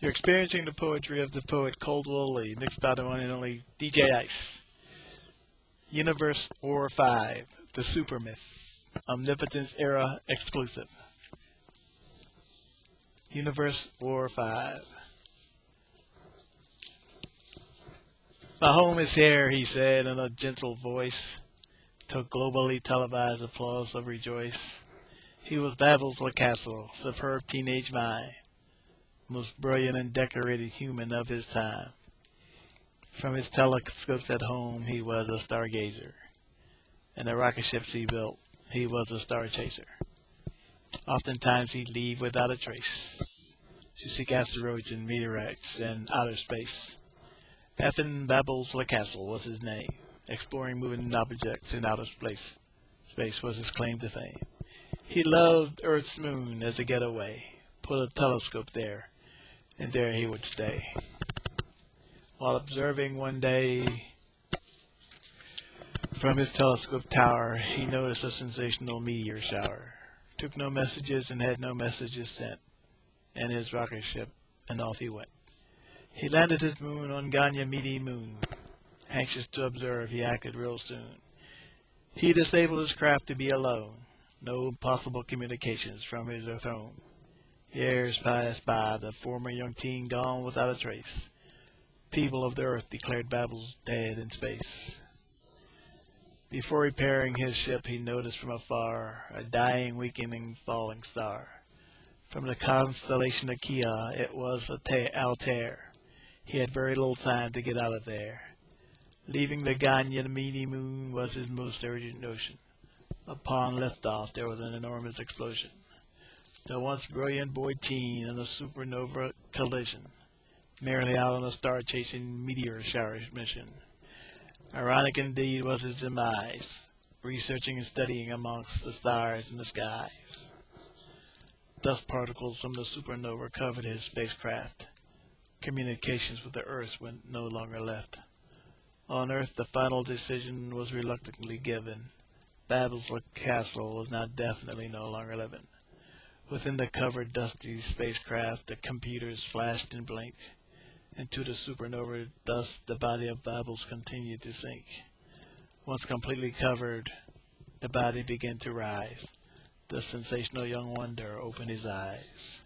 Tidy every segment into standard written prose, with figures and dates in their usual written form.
You're experiencing the poetry of the poet Caldwell Lee, mixed by the one and only DJ.ICE. Universe War 5, the Super Myth, Omnipotence Era Exclusive. Universe War 5. My home is here, he said in a gentle voice, till globally televised applause of rejoice. He was Babel's Castle, superb teenage mind, most brilliant and decorated human of his time. From his telescopes at home, he was a stargazer. And the rocket ships he built, he was a star chaser. Oftentimes he'd leave without a trace to seek asteroids and meteorites and outer space. Effin Babel's Castle was his name, exploring moving objects in outer space. Space was his claim to fame. He loved Earth's moon as a getaway, put a telescope there, and there he would stay. While observing one day from his telescope tower, he noticed a sensational meteor shower. Took no messages and had no messages sent, and his rocket ship, and off he went. He landed his moon on Ganymede moon. Anxious to observe, he acted real soon. He disabled his craft to be alone. No possible communications from his Earth home. Years passed by, the former young teen gone without a trace. People of the Earth declared Babel's dead in space. Before repairing his ship, he noticed from afar a dying, weakening, falling star. From the constellation of Kia, it was Altair. He had very little time to get out of there. Leaving the Ganymede moon was his most urgent notion. Upon liftoff, there was an enormous explosion. The once brilliant boy teen in a supernova collision, merely out on a star-chasing meteor shower mission. Ironic indeed was his demise, researching and studying amongst the stars in the skies. Dust particles from the supernova covered his spacecraft. Communications with the Earth were no longer left. On Earth, the final decision was reluctantly given. Babel's Castle was now definitely no longer living. Within the covered, dusty spacecraft, the computers flashed and blinked. Into the supernova dust, the body of Babel's continued to sink. Once completely covered, the body began to rise. The sensational young wonder opened his eyes.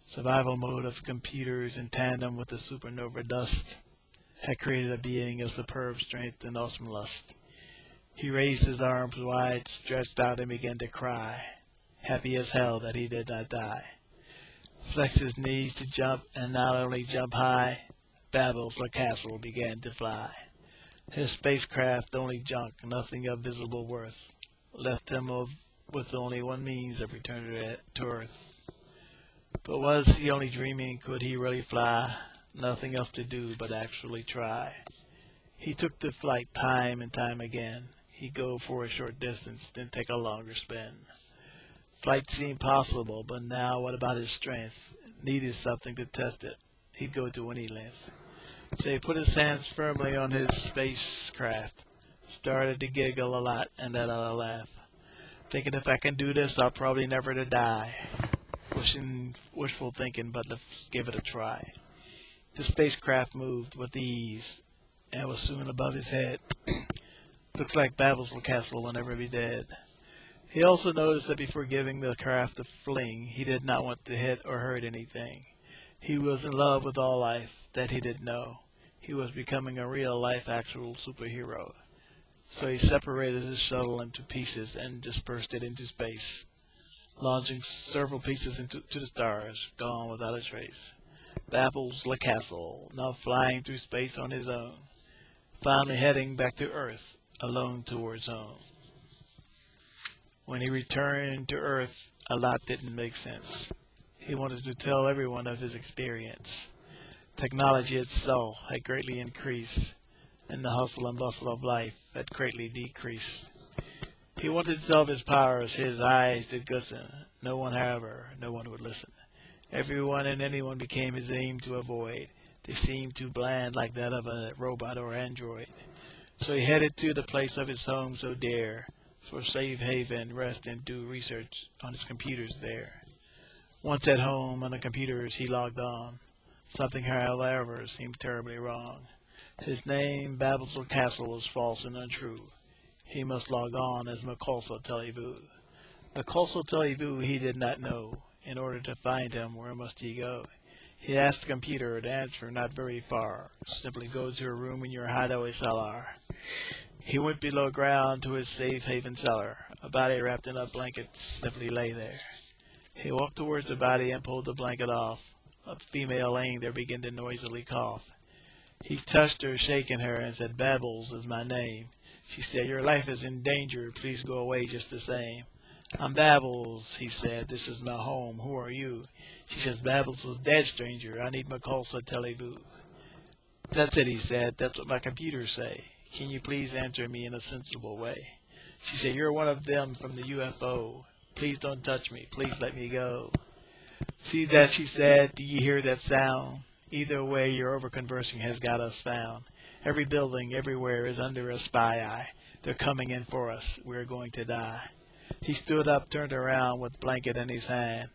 Survival mode of computers in tandem with the supernova dust had created a being of superb strength and awesome lust. He raised his arms wide, stretched out, and began to cry, happy as hell that he did not die. Flexed his knees to jump, and not only jump high, Babel's Castle began to fly. His spacecraft, only junk, nothing of visible worth, left him with only one means of return to Earth. But was he only dreaming? Could he really fly? Nothing else to do but actually try. He took the flight time and time again. He'd go for a short distance, then take a longer spin. Flight seemed possible, but now what about his strength? Needed something to test it. He'd go to any length. So he put his hands firmly on his spacecraft, started to giggle a lot, and let out a laugh. Thinking, if I can do this, I'll probably never to die. Wishful thinking, but let's give it a try. The spacecraft moved with ease, and was soon above his head. Looks like Babel's Castle will never be dead. He also noticed that before giving the craft a fling, he did not want to hit or hurt anything. He was in love with all life that he didn't know. He was becoming a real-life actual superhero. So he separated his shuttle into pieces and dispersed it into space, launching several pieces to the stars, gone without a trace. Babel's Castle, now flying through space on his own, finally heading back to Earth, alone towards home. When he returned to Earth, a lot didn't make sense. He wanted to tell everyone of his experience. Technology itself had greatly increased, and the hustle and bustle of life had greatly decreased. He wanted to tell of his powers, his eyes did glisten. No one, however, no one would listen. Everyone and anyone became his aim to avoid. They seemed too bland, like that of a robot or android. So he headed to the place of his home so dear, for safe haven, rest, and do research on his computers there. Once at home on the computers, he logged on, Something, however, seemed terribly wrong. His name, Babel's Castle, was false and untrue. He must log on as Makolso Televu. Makolso Televu he did not know. In order to find him, where must he go? He asked the computer to answer not very far. Simply go to a room in your hideaway cellar. He went below ground to his safe haven cellar. A body wrapped in a blanket simply lay there. He walked towards the body and pulled the blanket off. A female laying there began to noisily cough. He touched her, shaking her, and said, "Babbles is my name." She said, "Your life is in danger. Please go away just the same." "I'm Babbles," he said. "This is my home. Who are you?" She says, "Babbles is dead, stranger. I need Makolsa Televu." "That's it," he said. "That's what my computers say. Can you please answer me in a sensible way?" She said, "You're one of them from the UFO. Please don't touch me. Please let me go." "See that," she said. "Do you hear that sound? Either way, your over-conversing has got us found. Every building, everywhere is under a spy eye. They're coming in for us. We're going to die." He stood up, turned around with blanket in his hand.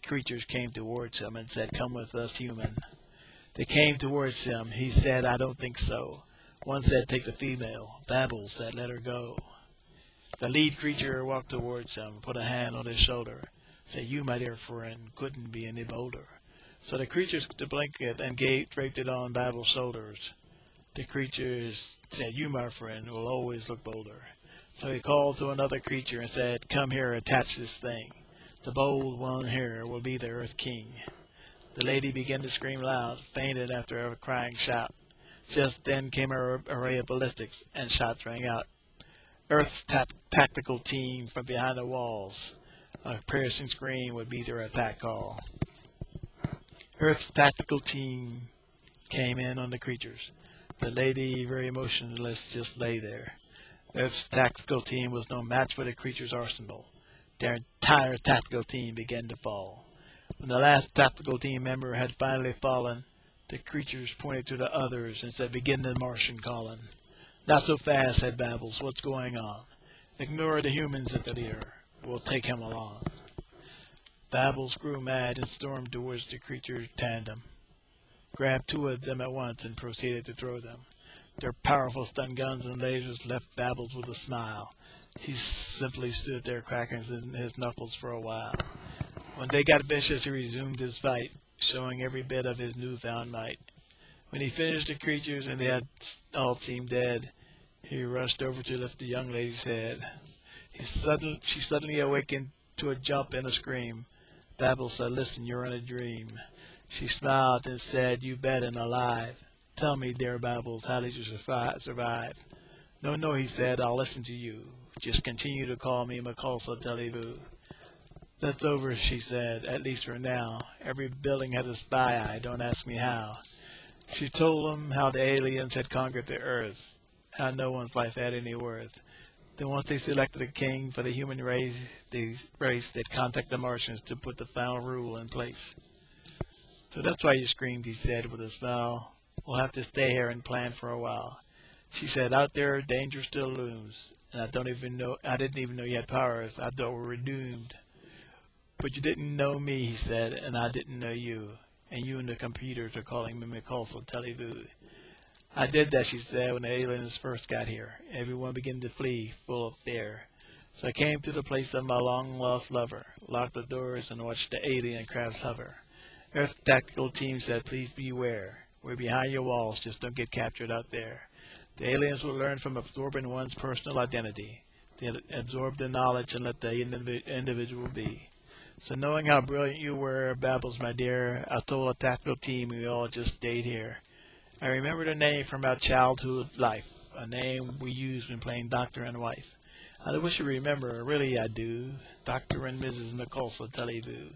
Creatures came towards him and said, "Come with us, human." They came towards him. He said, "I don't think so." One said, "Take the female." Babel said, "Let her go." The lead creature walked towards him, put a hand on his shoulder, said, "You, my dear friend, couldn't be any bolder." So the creatures took the blanket and draped it on Babel's shoulders. The creatures said, "You, my friend, will always look bolder." So he called to another creature and said, "Come here, attach this thing. The bold one here will be the Earth King." The lady began to scream loud, fainted after a crying shout. Just then came a array of ballistics, and shots rang out. Earth's tactical team from behind the walls. A piercing scream would be their attack call. Earth's tactical team came in on the creatures. The lady, very motionless, just lay there. Earth's tactical team was no match for the creature's arsenal. Their entire tactical team began to fall. When the last tactical team member had finally fallen, the creatures pointed to the others and said, "Begin the Martian calling." "Not so fast," said Babbles. "What's going on?" "Ignore the humans," said the leader. "We'll take him along." Babbles grew mad and stormed towards the creature tandem, grabbed two of them at once and proceeded to throw them. Their powerful stun guns and lasers left Babbles with a smile. He simply stood there cracking his knuckles for a while. When they got vicious, he resumed his fight, showing every bit of his newfound might. When he finished the creatures and they had all seemed dead, he rushed over to lift the young lady's head. She suddenly awakened to a jump and a scream. Babel said, "Listen, you're in a dream." She smiled and said, "You bet, and alive. Tell me, dear Babbles, how did you survive?" No, he said, "I'll listen to you. Just continue to call me Makolsa Televu." "That's over," she said, "at least for now. Every building has a spy eye. Don't ask me how." She told him how the aliens had conquered the earth, how no one's life had any worth. Then once they selected a king for the human race, they'd contact the Martians to put the final rule in place. "So that's why you screamed," he said with a smile. "We'll have to stay here and plan for a while." She said, "Out there, danger still looms, and I didn't even know you had powers. I thought we were doomed." "But you didn't know me," he said, "and I didn't know you. And you and the computers are calling me Makolsa Televu." "I did that," she said, "when the aliens first got here. Everyone began to flee, full of fear. So I came to the place of my long-lost lover, locked the doors, and watched the alien crafts hover. Earth's tactical team said, 'Please beware. We're behind your walls. Just don't get captured out there.' The aliens will learn from absorbing one's personal identity. They absorb the knowledge and let the individual be. So knowing how brilliant you were, Babbles, my dear, I told a tactical team we all just stayed here. I remembered a name from our childhood life, a name we used when playing doctor and wife. I wish you remember, really I do, Dr. and Mrs. Makolsa Televu."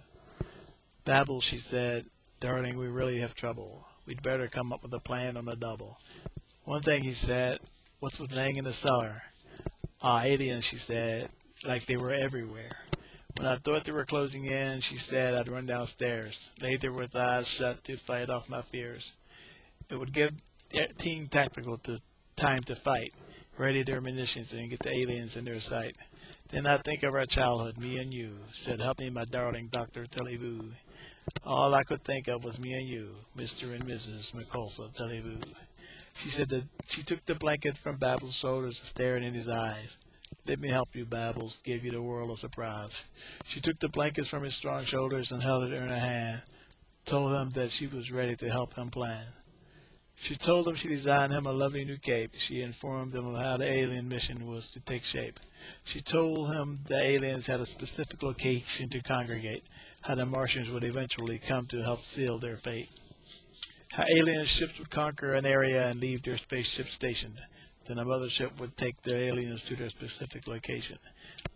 "Babbles," she said, "darling, we really have trouble. We'd better come up with a plan on the double." "One thing," he said, "what's with laying in the cellar?" "Ah, aliens," she said, "like they were everywhere. When I thought they were closing in," she said, "I'd run downstairs, lay there with eyes shut to fight off my fears. It would give Team Tactical time to fight. ready their munitions and get the aliens in their sight. Then I think of our childhood, me and you. Said, help me, my darling Dr. Televoo. All I could think of was me and you, Mr. and Mrs. McCulsa Televoo. She said that she took the blanket from Babel's shoulders and stared in his eyes. Let me help you, Babbles, gave you the world a surprise. She took the blankets from his strong shoulders and held it in her hand, told him that she was ready to help him plan. She told him she designed him a lovely new cape. She informed him of how the alien mission was to take shape. She told him the aliens had a specific location to congregate, how the Martians would eventually come to help seal their fate. How alien ships would conquer an area and leave their spaceship stationed. Then a mothership would take the aliens to their specific location,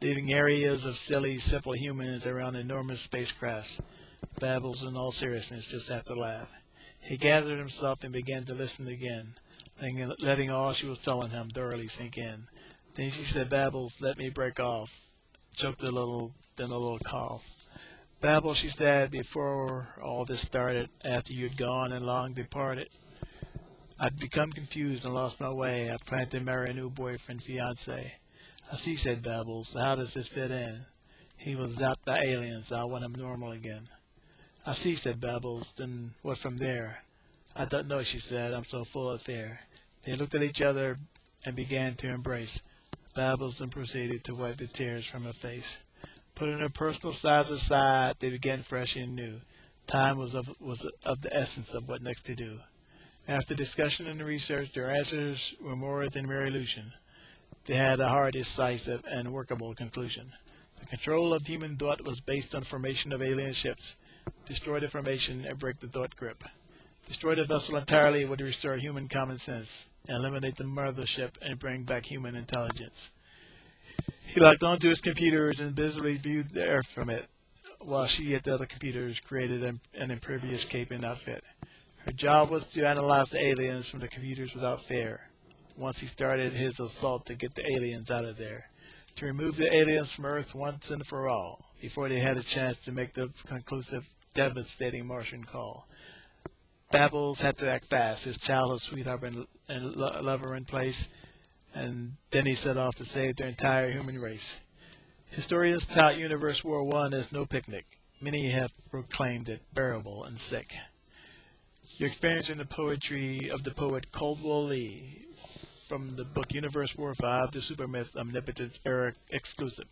leaving areas of silly, simple humans around enormous spacecrafts. Babbles, in all seriousness, just had to laugh. He gathered himself and began to listen again, letting all she was telling him thoroughly sink in. Then she said, Babbles, let me break off. Choked a little, then a little cough. Babbles, she said, before all this started, after you'd gone and long departed, I'd become confused and lost my way. I'd planned to marry a new boyfriend, fiancé. I see, said Babbles. How does this fit in? He was zapped by aliens. I want him normal again. I see, said Babbles. Then what from there? I don't know, she said. I'm so full of fear. They looked at each other and began to embrace. Babbles then proceeded to wipe the tears from her face. Putting her personal sides aside, they began fresh and new. Time was of the essence of what next to do. After discussion and research, their answers were more than mere illusion. They had a hard, decisive, and workable conclusion. The control of human thought was based on formation of alien ships. Destroy the formation and break the thought grip. Destroy the vessel entirely would restore human common sense, eliminate the mothership, and bring back human intelligence. He locked onto his computers and busily viewed the Earth from it, while she at the other computers created an impervious cape and outfit. Her job was to analyze the aliens from the computers without fear. Once he started his assault to get the aliens out of there, to remove the aliens from Earth once and for all, before they had a chance to make the conclusive, devastating Martian call. Babbles had to act fast, his childhood sweetheart and lover in place, and then he set off to save the entire human race. Historians tout Universe War I as no picnic. Many have proclaimed it bearable and sick. You're experiencing the poetry of the poet Caldwell Lee from the book Universe War V, The Super Myth Omnipotence Era exclusive.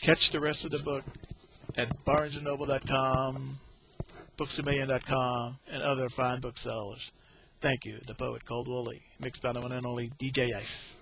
Catch the rest of the book at BarnesandNoble.com, BooksAMillion.com, and other fine booksellers. Thank you, the poet Caldwell Lee. Mixed by the one and only DJ.ICE.